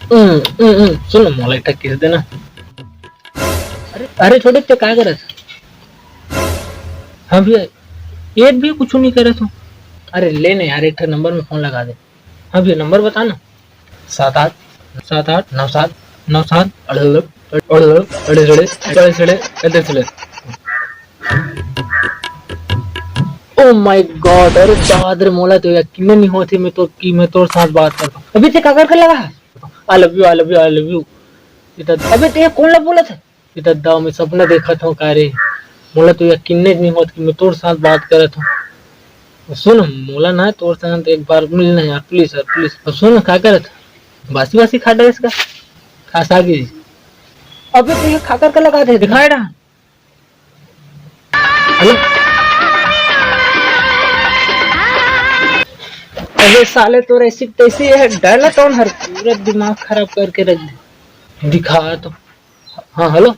सुन मोला एक ठक किस देना। अरे छोटे क्या करत? हाँ भैया, एक भी कुछ नहीं करे तो। अरे ले नहीं यार, एक ठक नंबर में फोन लगा दे। हाँ भैया नंबर बता ना। 78 98 97 ओ माय गॉड! अरे दादर मोला तो यकीन नहीं होती मैं तो साथ बात करता हूँ अभी से। काकर कर लगा I love you I love you I love you. अबे ते कौन ला बोला था? इतना दाव मैं सपना देखा था कारे। मोला तो यकीन नहीं होता कि मैं तोर साथ बात करत हूँ। सुन मोला ना तोर साथ एक बार मिलना यार प्लीज यार प्लीज। सुन क्या करत? बासी बासी खा डे इसका खासा की। अबे तो ये खाकर का लगा दे दिखाए ना। हेलो अबे साले तो ऐसी तैसी है डाला कौन हर पूरा दिमाग खराब करके रख दे। दिखा तो। हाँ हेलो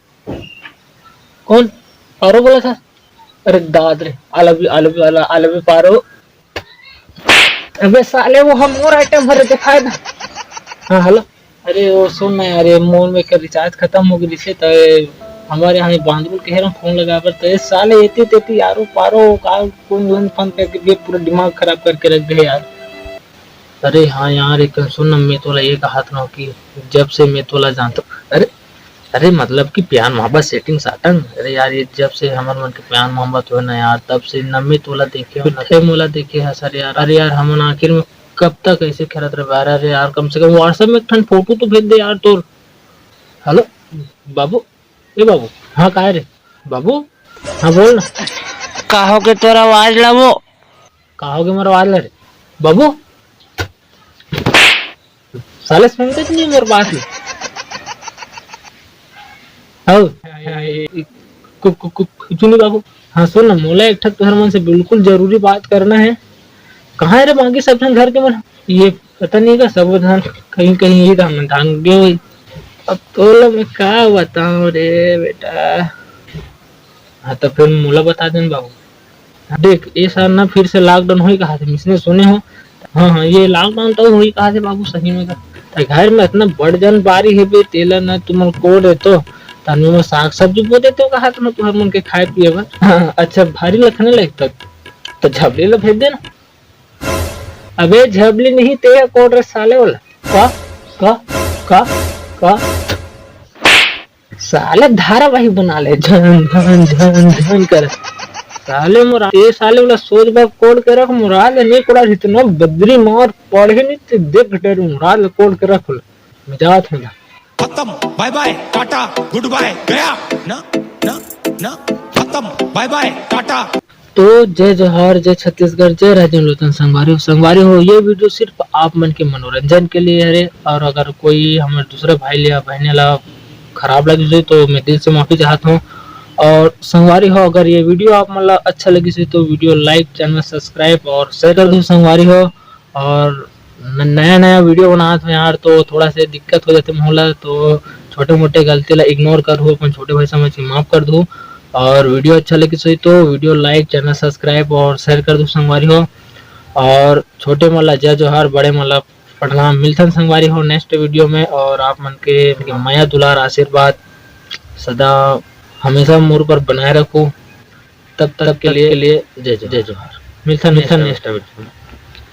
कौन? पारो बोला था? अरे दाद रे आई लव यू पारो। अबे साले वो हम और आइटम भरे दिखाए ना। हाँ हेलो। अरे वो सुन ना यार, ये मोन में का रिचार्ज खत्म हो गई से तो हमारे यहाँ बांधुल कह रहा हूँ फोन लगा पर तो ये साले एती तेती यारो पारो का कौन फोन करके भी पूरा दिमाग खराब करके रख दे यार। अरे हाँ यार एक सुन ना, मैं तोला ये कहा था कि जब से मैं तोला जानता हूँ। अरे अरे मतलब कि प्यार मोहब्बत सेटिंग साटन। अरे यार ये जब से हमार मन के प्यार मोहब्बत हो ना यार तब से न मैं तोला देखे हो न मोला देखे है सर यार। अरे यार हम आखिर में कब तक ऐसे खेलत रहे यार। अरे यार कम से कम व्हाट्सएप में एक ठन फोटो तो भेज दे यार तोर। हेलो बाबू, ए बाबू। हाँ कहा रे बाबू? हाँ बोल ना। कहोगे तोरा आवाज लवो। कहोगे मेरा आवाज रे बाबू? साले सुनते नहीं मेरे बात में। कुछ नहीं बाबू। हाँ सुन ना मोला एक ठक तुहर मन से बिल्कुल जरूरी बात करना है। कहाँ है रे बाकी सब धन घर के मन? ये पता नहीं का सब धन कहीं कहीं ही धान धान गए हुई। अब तो मैं क्या बताऊं रे बेटा। हाँ तो फिर मोला बता देना बाबू। देख ये साल ना फिर से लॉकडाउन हुई कहा थे मिसने सुने हो। हाँ हाँ ये लॉकडाउन तो हुई कहा थे बाबू सही में का। घर में इतना बड़ जन बारी है बे तेला ना तुम कोड है तो तनु में साग सब्जी बो देते हो कहा तुम तुम्हारे मन के खाए पिए बस। हाँ, अच्छा भारी लखने लग तक तो झबली ला भेज देना। अबे झबली नहीं ते कोड रे साले वाला। का का का का साले धारावाहिक बना ले झन झन झन झन कर। साले मोरा ये साले वाला सोच बाप कोड के रख मुराद नहीं कोड़ा इतना बदरी मार पढ़े नहीं ते देख डर मुराद कोड के रख मजाक में खत्म bye bye tata goodbye गया ना ना ना खत्म बाय बाय टाटा। तो जय जोहार जय छत्तीसगढ़ जय राजन लोचन संगवारी हो। ये वीडियो सिर्फ आप मन के मनोरंजन के लिए है। और अगर कोई हमारे दूसरे भाई या बहने ला खराब लगी तो मैं दिल से माफी चाहता हूँ। और संगवारी हो अगर ये वीडियो आप मतलब अच्छा लगी से तो वीडियो लाइक चैनल सब्सक्राइब और शेयर कर दो संगवारी हो। और नया नया वीडियो बनाते हैं यार तो थोड़ा सा दिक्कत हो जाती मोहल्ला तो छोटे मोटे गलती ला इग्नोर कर दो अपन छोटे भाई समझ के माफ कर दो। और वीडियो अच्छा लगे सही तो वीडियो लाइक चैनल सब्सक्राइब और शेयर कर दो संगवारी हो। और छोटे मला जय जोहार बड़े मला प्रणाम। मिलथन संगवारी हो नेक्स्ट वीडियो में। और आप मन के माया दुलार आशीर्वाद सदा हमेशा मोर पर बनाए रखो। तब तक के लिए जय जोहार। मिलथन नेक्स्ट वीडियो में।